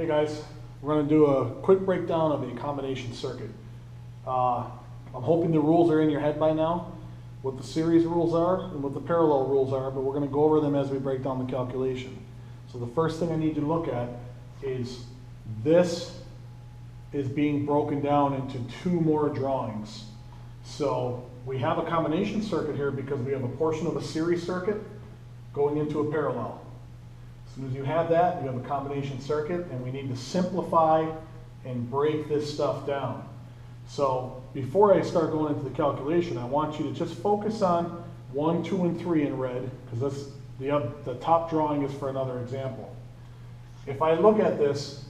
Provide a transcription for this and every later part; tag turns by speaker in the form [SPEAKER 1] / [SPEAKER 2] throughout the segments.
[SPEAKER 1] Hey guys, we're going to do a quick breakdown of the combination circuit. I'm hoping the rules are in your head by now, what the series rules are and what the parallel rules are, but we're going to go over them as we break down the calculation. So the first thing I need you to look at is this is being broken down into two more drawings. So we have a combination circuit here because we have a portion of a series circuit going into a parallel. As soon as you have that, you have a combination circuit, and we need to simplify and break this stuff down. So before I start going into the calculation, I want you to just focus on 1, 2, and 3 in red, because the top drawing is for another example. If I look at this,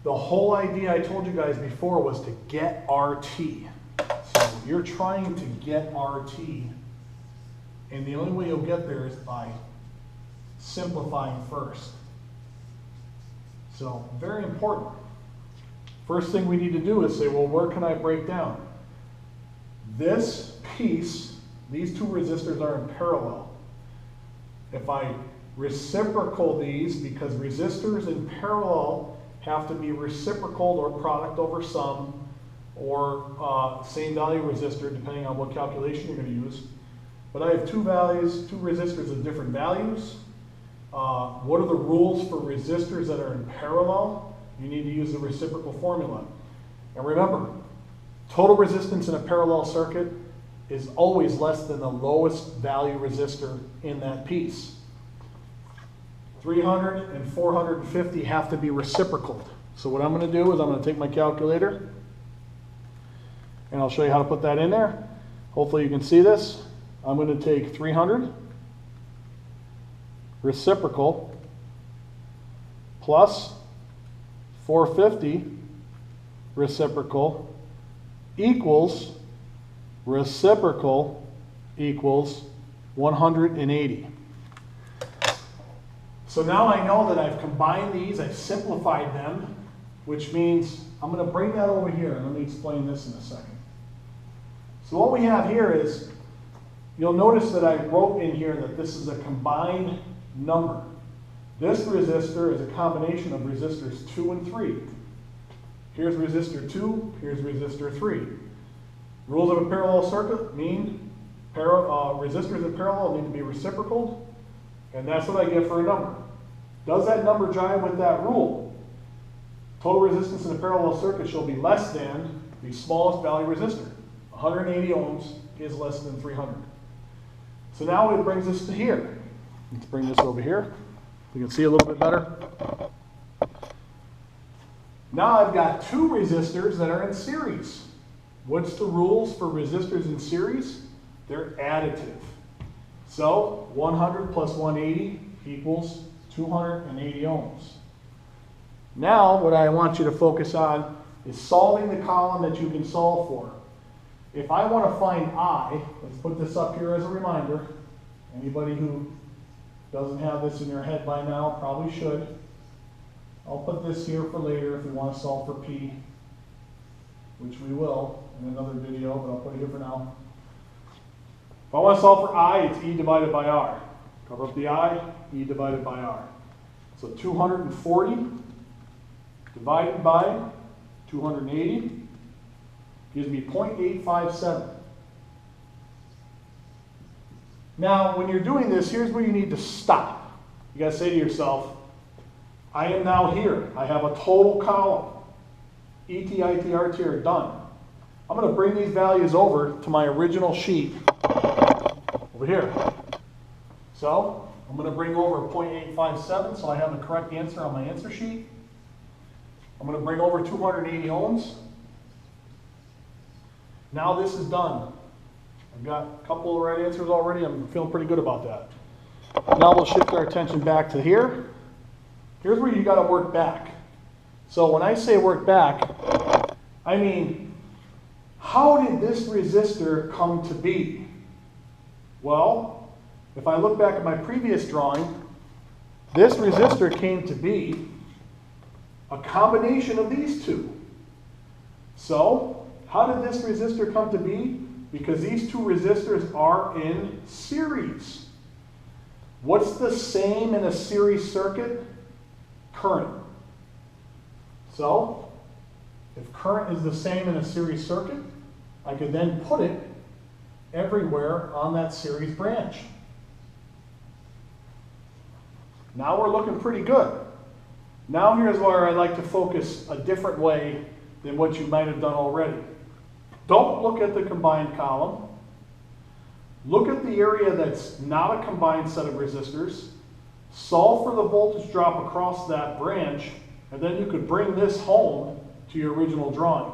[SPEAKER 1] the whole idea I told you guys before was to get RT. So you're trying to get RT, and the only way you'll get there is by simplifying first. So very important. First thing we need to do is say, well, where can I break down? This piece, these two resistors are in parallel. If I reciprocal these, because resistors in parallel have to be reciprocal or product over sum, or same value resistor, depending on what calculation you're going to use. But I have two values, two resistors of different values. What are the rules for resistors that are in parallel? You need to use the reciprocal formula. And remember, total resistance in a parallel circuit is always less than the lowest value resistor in that piece. 300 and 450 have to be reciprocaled. So what I'm going to do is I'm going to take my calculator, and I'll show you how to put that in there. Hopefully you can see this. I'm going to take 300 reciprocal plus 450 reciprocal equals reciprocal equals 180. So now I know that I've combined these, I've simplified them, which means I'm going to bring that over here, and let me explain this in a second. So what we have here is, you'll notice that I wrote in here that this is a combined number. This resistor is a combination of resistors 2 and 3. Here's resistor 2, here's resistor 3. Rules of a parallel circuit mean resistors in parallel need to be reciprocal, and that's what I get for a number. Does that number jive with that rule? Total resistance in a parallel circuit shall be less than the smallest value resistor. 180 ohms is less than 300. So now it brings us to here. Let's bring this over here. You can see a little bit better. Now I've got two resistors that are in series. What's the rules for resistors in series? They're additive. So 100 plus 180 equals 280 ohms. Now what I want you to focus on is solving the column that you can solve for. If I want to find I, let's put this up here as a reminder. Anybody who doesn't have this in your head by now probably should. I'll put this here for later if we want to solve for P, which we will in another video, but I'll put it here for now. If I want to solve for I, it's E divided by R. Cover up the I, E divided by R. So 240 divided by 280 gives me 0.857. Now, when you're doing this, here's where you need to stop. You got to say to yourself, I am now here. I have a total column. ET, IT, RT are done. I'm going to bring these values over to my original sheet over here. So, I'm going to bring over 0.857 so I have the correct answer on my answer sheet. I'm going to bring over 280 ohms. Now this is done. I've got a couple of right answers already. I'm feeling pretty good about that. Now we'll shift our attention back to here. Here's where you got to work back. So when I say work back, I mean, how did this resistor come to be? Well, if I look back at my previous drawing, this resistor came to be a combination of these two. So, how did this resistor come to be? Because these two resistors are in series. What's the same in a series circuit? Current. So, if current is the same in a series circuit, I could then put it everywhere on that series branch. Now we're looking pretty good. Now here's where I like to focus a different way than what you might have done already. Don't look at the combined column. Look at the area that's not a combined set of resistors. Solve for the voltage drop across that branch, and then you could bring this home to your original drawing.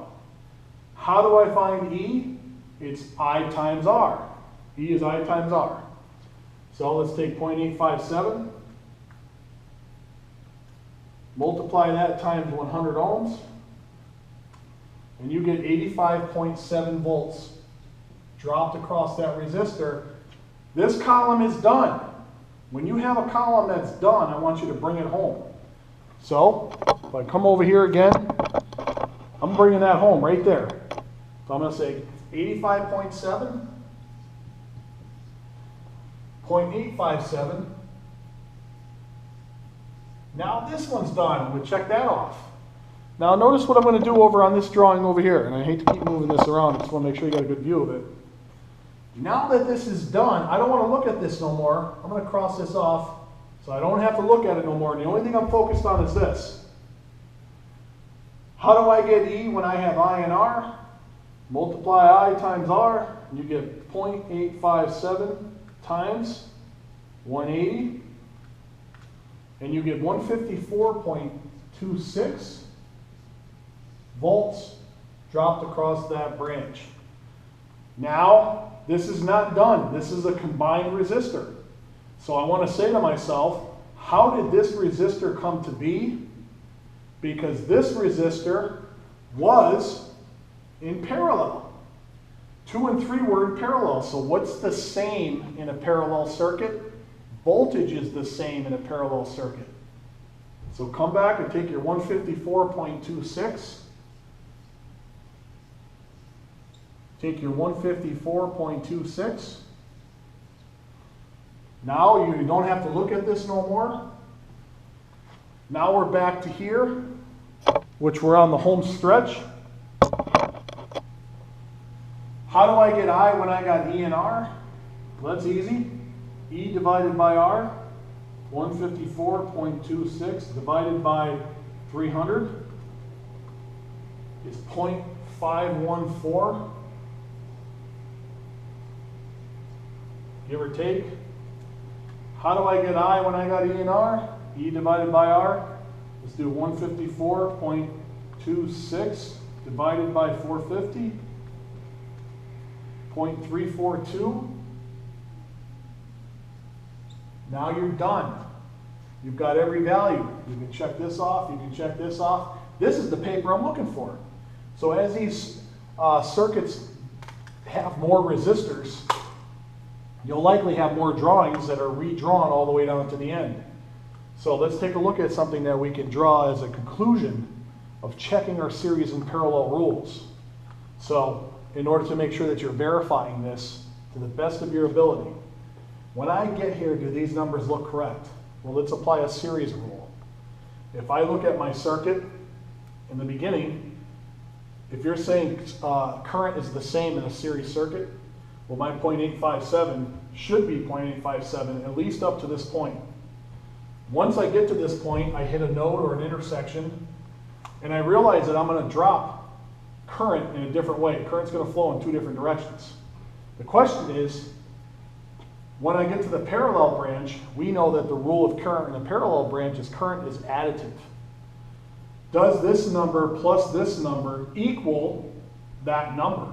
[SPEAKER 1] How do I find E? It's I times R. E is I times R. So let's take 0.857. Multiply that times 100 ohms, and you get 85.7 volts dropped across that resistor. This column is done. When you have a column that's done, I want you to bring it home. So, if I come over here again, I'm bringing that home right there. So I'm going to say 85.7, 0.857. Now this one's done. We'll check that off. Now notice what I'm going to do over on this drawing over here. And I hate to keep moving this around. I just want to make sure you got a good view of it. Now that this is done, I don't want to look at this no more. I'm going to cross this off so I don't have to look at it no more. And the only thing I'm focused on is this. How do I get E when I have I and R? Multiply I times R, and you get 0.857 times 180. And you get 154.26 volts dropped across that branch. Now, this is not done. This is a combined resistor. So I want to say to myself, how did this resistor come to be? Because this resistor was in parallel. 2 and 3 were in parallel. So what's the same in a parallel circuit? Voltage is the same in a parallel circuit. So come back and take your 154.26. Take your 154.26. Now you don't have to look at this no more. Now we're back to here, which we're on the home stretch. How do I get I when I got E and R? Well, that's easy. E divided by R, 154.26 divided by 300 is 0.514, give or take. How do I get I when I got E and R? E divided by R. Let's do 154.26 divided by 450, 0.342. Now you're done. You've got every value. You can check this off, you can check this off. This is the paper I'm looking for. So as these circuits have more resistors, you'll likely have more drawings that are redrawn all the way down to the end. So let's take a look at something that we can draw as a conclusion of checking our series and parallel rules. So in order to make sure that you're verifying this to the best of your ability, when I get here, do these numbers look correct? Well, let's apply a series rule. If I look at my circuit in the beginning, if you're saying current is the same in a series circuit, well, my 0.857 should be 0.857, at least up to this point. Once I get to this point, I hit a node or an intersection, and I realize that I'm going to drop current in a different way. Current's going to flow in 2 different directions. The question is, when I get to the parallel branch, we know that the rule of current in the parallel branch is current is additive. Does this number plus this number equal that number?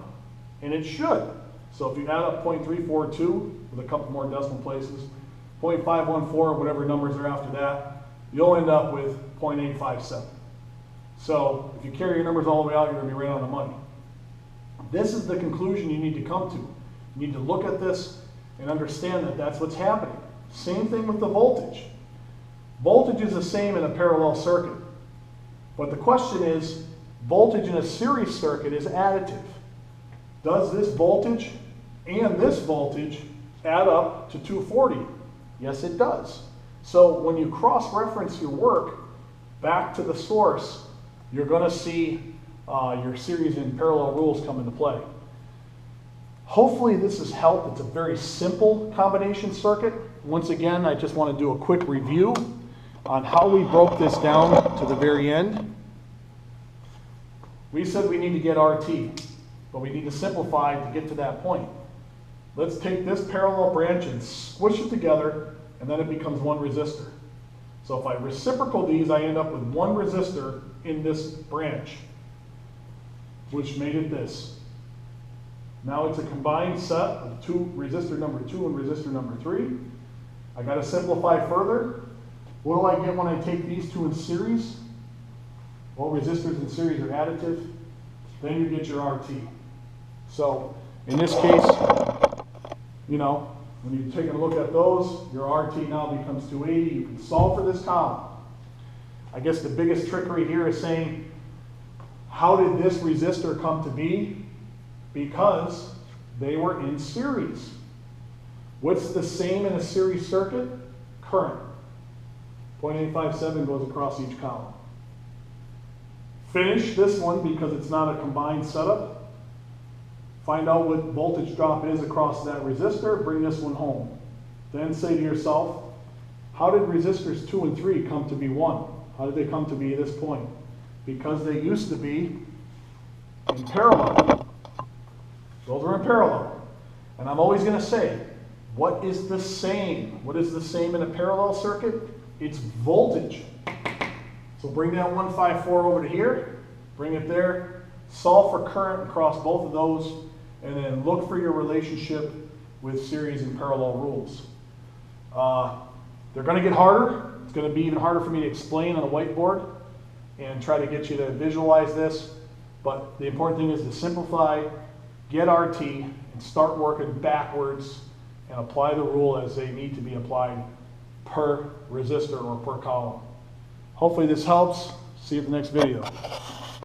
[SPEAKER 1] And it should. So if you add up 0.342 with a couple more decimal places, 0.514, whatever numbers are after that, you'll end up with 0.857. So if you carry your numbers all the way out, you're going to be right on the money. This is the conclusion you need to come to. You need to look at this and understand that that's what's happening. Same thing with the voltage. Voltage is the same in a parallel circuit. But the question is, voltage in a series circuit is additive. Does this voltage and this voltage add up to 240? Yes, it does. So when you cross-reference your work back to the source, you're going to see your series and parallel rules come into play. Hopefully this has helped. It's a very simple combination circuit. Once again, I just want to do a quick review on how we broke this down to the very end. We said we need to get RT, but we need to simplify to get to that point. Let's take this parallel branch and squish it together, and then it becomes one resistor. So if I reciprocal these, I end up with one resistor in this branch, which made it this. Now it's a combined set of resistor number 2 and resistor number 3. I got to simplify further. What do I get when I take these two in series? Well, resistors in series are additive. Then you get your RT. So in this case, you know, when you're taking a look at those, your RT now becomes 280. You can solve for this column. I guess the biggest trickery here is saying, how did this resistor come to be? Because they were in series. What's the same in a series circuit? Current. 0.857 goes across each column. Finish this one because it's not a combined setup. Find out what voltage drop is across that resistor, bring this one home. Then say to yourself, how did resistors 2 and 3 come to be 1? How did they come to be at this point? Because they used to be in parallel. Those are in parallel. And I'm always going to say, what is the same? What is the same in a parallel circuit? It's voltage. So bring that 154 over to here, bring it there, solve for current across both of those, and then look for your relationship with series and parallel rules. They're going to get harder. It's going to be even harder for me to explain on a whiteboard and try to get you to visualize this. But the important thing is to simplify, get RT, and start working backwards and apply the rule as they need to be applied per resistor or per column. Hopefully this helps. See you at the next video.